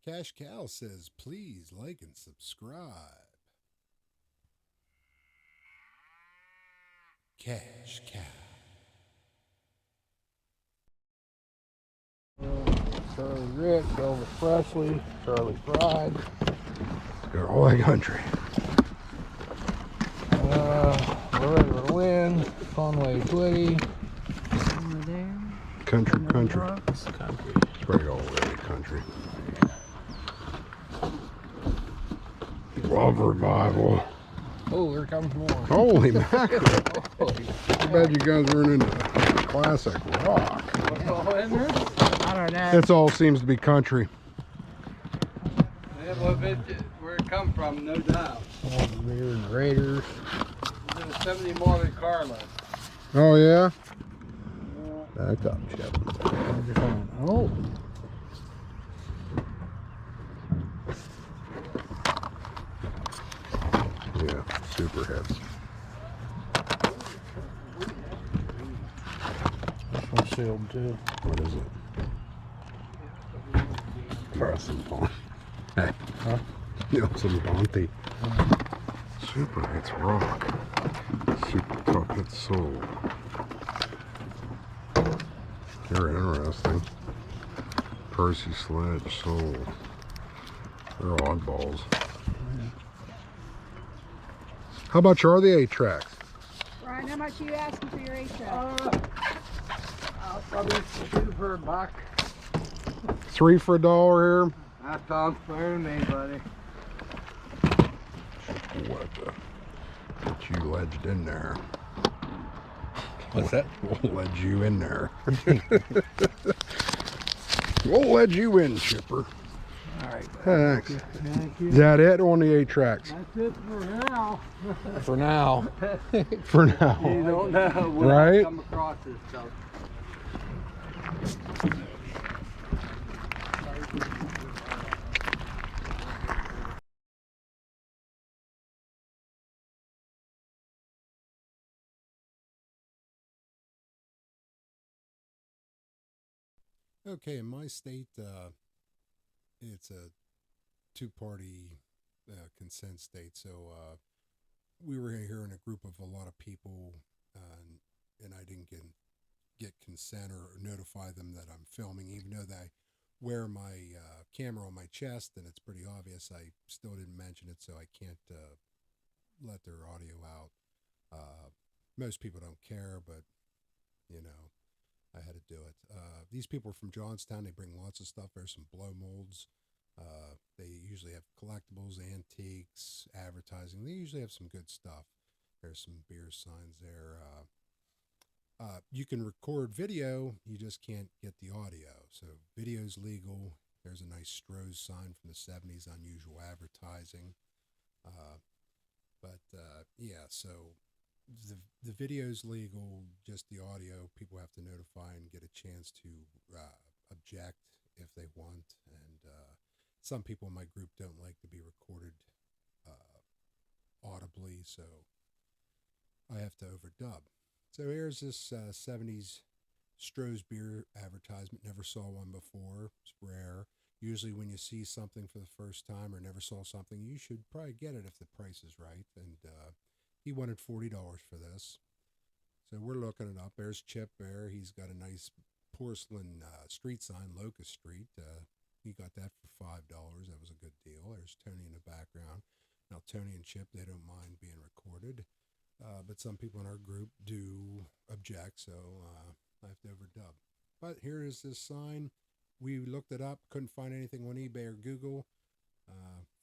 Cash Cow says, please like and subscribe. Cash Cow. Charlie Rich, Elvis Presley, Charlie Pride. Go all that country. We're ready to win. Conway Twitty. Over there. Country. Country. Straight all the way country. Love revival. Oh, here comes more. Holy mackerel. Too bad you guys weren't into classic rock. What's all in there? I don't know. It all seems to be country. Yeah, well, where it come from, no doubt. All the Beer and Raiders. There's a 70 model car left. Oh, yeah? Back up, Chip. Oh. Yeah, super hits. This one's sealed too. What is it? Carson Bond. Hey. Huh? Nelson Bonte. Super hits rock. Super tough hits soul. Very interesting. Percy Sledge, soul. They're oddballs. How much are the 8 tracks? Ryan, how much are you asking for your 8-track? I'll probably shoot for a buck. 3 for $1 here. That sounds fair to me, buddy. What get you ledged in there? What's that? We'll ledge you in there. We'll ledge you in, Chipper. All right. Thanks. Thank you. Is that it on the 8 tracks? That's it for now. For now. For now. You don't know when Right? I come across this stuff. Okay, in my state, it's a two-party consent state. So we were here in a group of a lot of people, and I didn't get consent or notify them that I'm filming, even though I wear my camera on my chest, and it's pretty obvious. I still didn't mention it, so I can't let their audio out. Most people don't care, but you know, I had to do it. These people are from Johnstown. They bring lots of stuff. There's some blow molds. They usually have collectibles, antiques, advertising. They usually have some good stuff. There's some beer signs there. You can record video. You just can't get the audio. So video's legal. There's a nice Stroh's sign from the 70s, unusual advertising. Yeah, so the video's legal, just the audio. People have to notify and get a chance to object if they want. And some people in my group don't like to be recorded audibly, so I have to overdub. So here's this 70s Stroh's beer advertisement. Never saw one before. It's rare. Usually when you see something for the first time or never saw something, you should probably get it if the price is right. And he wanted $40 for this. So we're looking it up. There's Chip there. He's got a nice porcelain street sign, Locust Street. He got that for $5. That was a good deal. There's Tony in the background. Now, Tony and Chip, they don't mind being recorded. But some people in our group do object, so I have to overdub. But here is this sign. We looked it up, couldn't find anything on eBay or Google.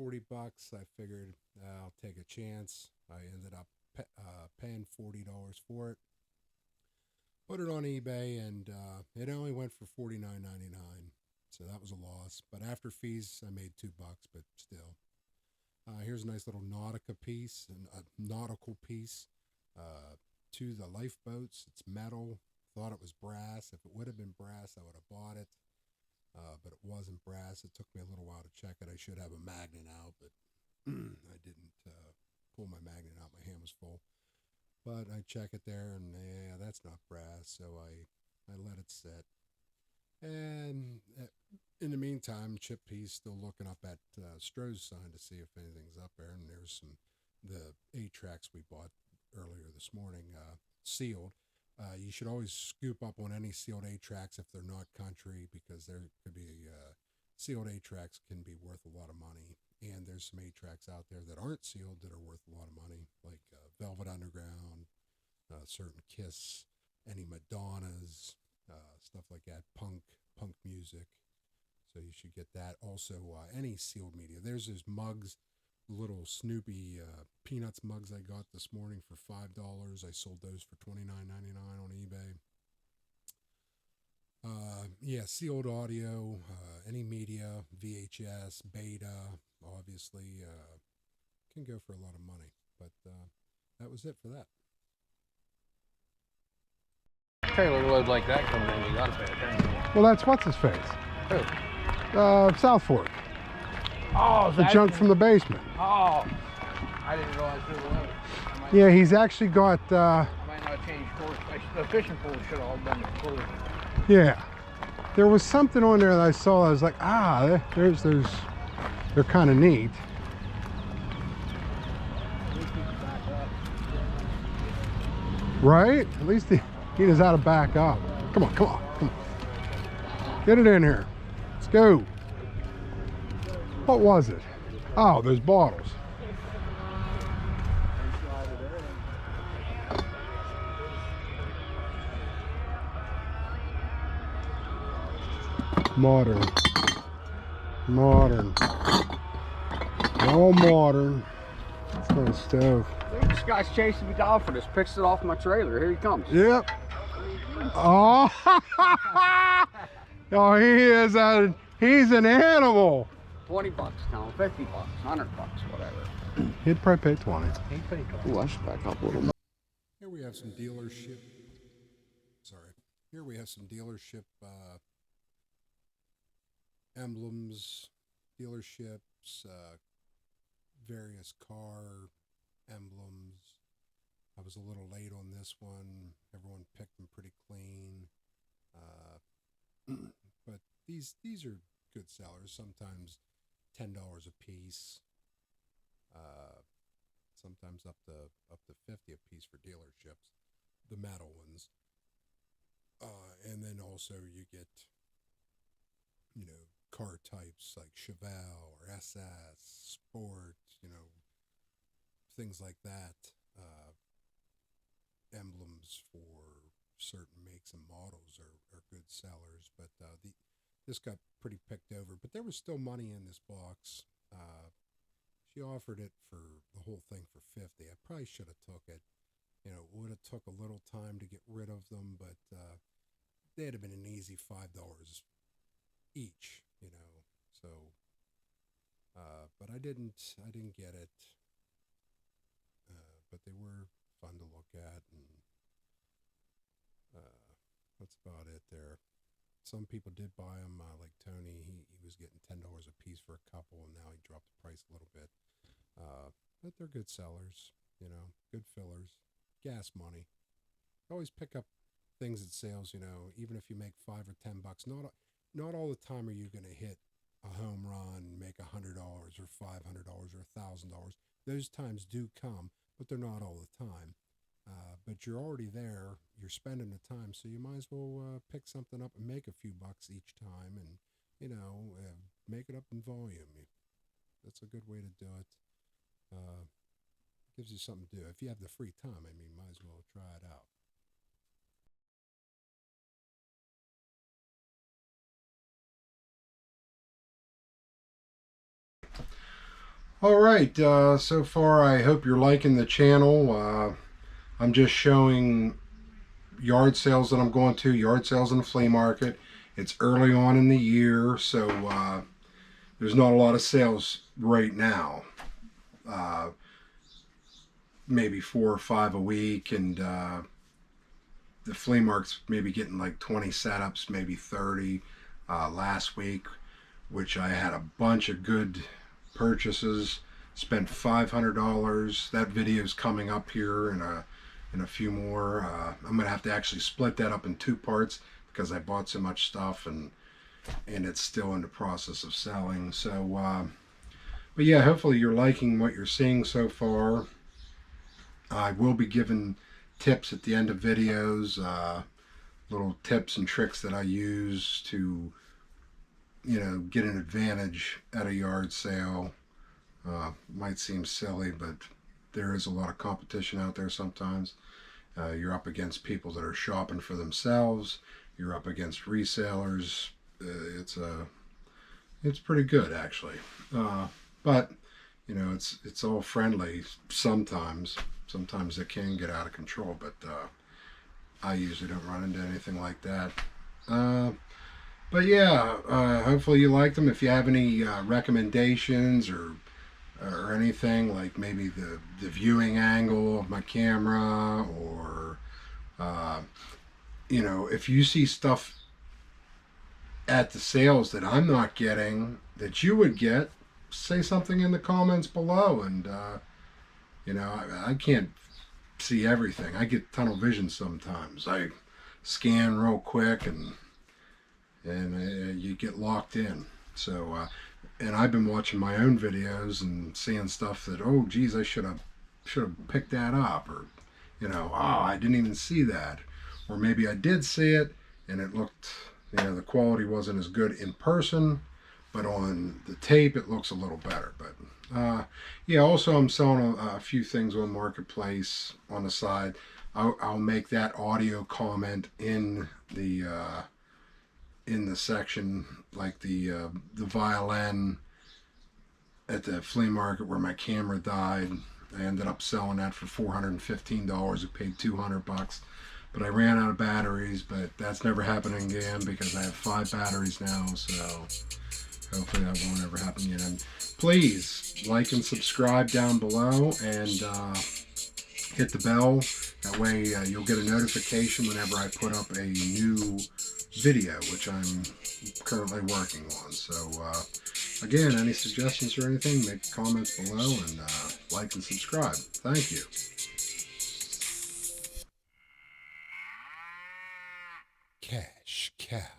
$40. I figured I'll take a chance. I ended up paying $40 for it. Put it on eBay, and it only went for $49.99. So that was a loss. But after fees, I made $2, but still. Here's a nice little nautical piece. To the lifeboats. It's metal. Thought it was brass. If it would have been brass, I would have bought it. But it wasn't brass. It took me a little while to check it. I should have a magnet out, but I didn't pull my magnet out. My hand was full. But I check it there, and yeah, that's not brass. So I let it sit. And in the meantime, Chip P's still looking up at Stroh's sign to see if anything's up there. And there's the 8 tracks we bought earlier this morning, sealed. You should always scoop up on any sealed 8 tracks if they're not country, because there could be sealed 8 tracks can be worth a lot of money. And there's some 8 tracks out there that aren't sealed that are worth a lot of money, like Velvet Underground, certain Kiss, any Madonnas, stuff like that, punk music. So you should get that. Also, any sealed media. There's those mugs, little Snoopy Peanuts mugs I got this morning for $5. I sold those for $29.99 on eBay. Yeah, sealed audio, any media, VHS, beta, obviously, can go for a lot of money. But that was it for that. Trailer load like that coming in, you gotta pay attention. Well, that's what's his face. Who? South Fork. Oh, The junk from the basement. Oh, I didn't realize who it was. Yeah, he's actually got. I might not change course. The fishing pool should have all been closed. Yeah, there was something on there that I saw. I was like, there's. They're kind of neat. Right? At least he knows how to back up. Come on. Get it in here. Let's go. What was it? Oh, those bottles. Modern. All modern. It's not a stove. This guy's chasing me down for this. Picks it off my trailer. Here he comes. Yep. Oh, oh, he's an animal. $20, Tom. $50, $100, whatever. He'd probably pay 20. Ooh, I should back up a little bit. Here we have some dealership. Here we have some dealership emblems, dealerships, various car emblems. I was a little late on this one. Everyone picked them pretty clean. But these are good sellers. Sometimes $10 a piece. Sometimes up to $50 a piece for dealerships, the metal ones. And then also you get, car types like Chevelle or SS, Sport, things like that. Emblems for certain makes and models are good sellers, but this got pretty picked over. But there was still money in this box. She offered it for the whole thing for $50. I probably should have took it. It would have took a little time to get rid of them, but they'd have been an easy $5 each. So, but I didn't get it. But they were fun to look at, and that's about it there. Some people did buy them, like Tony. He was getting $10 a piece for a couple, and now he dropped the price a little bit. But they're good sellers, good fillers, gas money. Always pick up things at sales, even if you make $5 or $10. Not all the time are you going to hit a home run, make $100 or $500 or $1,000. Those times do come, but they're not all the time. But you're already there, you're spending the time, so you might as well pick something up and make a few bucks each time, and make it up in volume. That's a good way to do it. Gives you something to do. If you have the free time, might as well try it out. All right, so far I hope you're liking the channel. I'm just showing yard sales that I'm going to, yard sales in the flea market. It's early on in the year, so there's not a lot of sales right now. Maybe 4 or 5 a week, and the flea market's maybe getting like 20 setups, maybe 30 last week, which I had a bunch of good purchases. Spent $500. That video is coming up here in a few more. I'm gonna have to actually split that up in 2 parts because I bought so much stuff and it's still in the process of selling. So, but yeah, hopefully you're liking what you're seeing so far. I will be giving tips at the end of videos, little tips and tricks that I use to, get an advantage at a yard sale. Might seem silly, but there is a lot of competition out there sometimes. You're up against people that are shopping for themselves. You're up against resellers. It's pretty good actually. But it's all friendly sometimes. Sometimes it can get out of control, but I usually don't run into anything like that. But yeah, hopefully you like them. If you have any recommendations or anything, like maybe the viewing angle of my camera, or if you see stuff at the sales that I'm not getting that you would get, say something in the comments below. And I can't see everything. I get tunnel vision sometimes. I scan real quick and you get locked in. So and I've been watching my own videos and seeing stuff that, oh geez, I should have picked that up, or oh, I didn't even see that, or maybe I did see it and it looked, the quality wasn't as good in person, but on the tape it looks a little better. But yeah, also I'm selling a few things on Marketplace on the side. I'll make that audio comment in the section, like the violin at the flea market where my camera died. I ended up selling that for $415. I paid $200, but I ran out of batteries. But that's never happening again because I have 5 batteries now. So hopefully that won't ever happen again. And please like and subscribe down below, and hit the bell. That way you'll get a notification whenever I put up a new video, which I'm currently working on. So again, any suggestions or anything, make comments below, and like and subscribe. Thank you. Cash cow.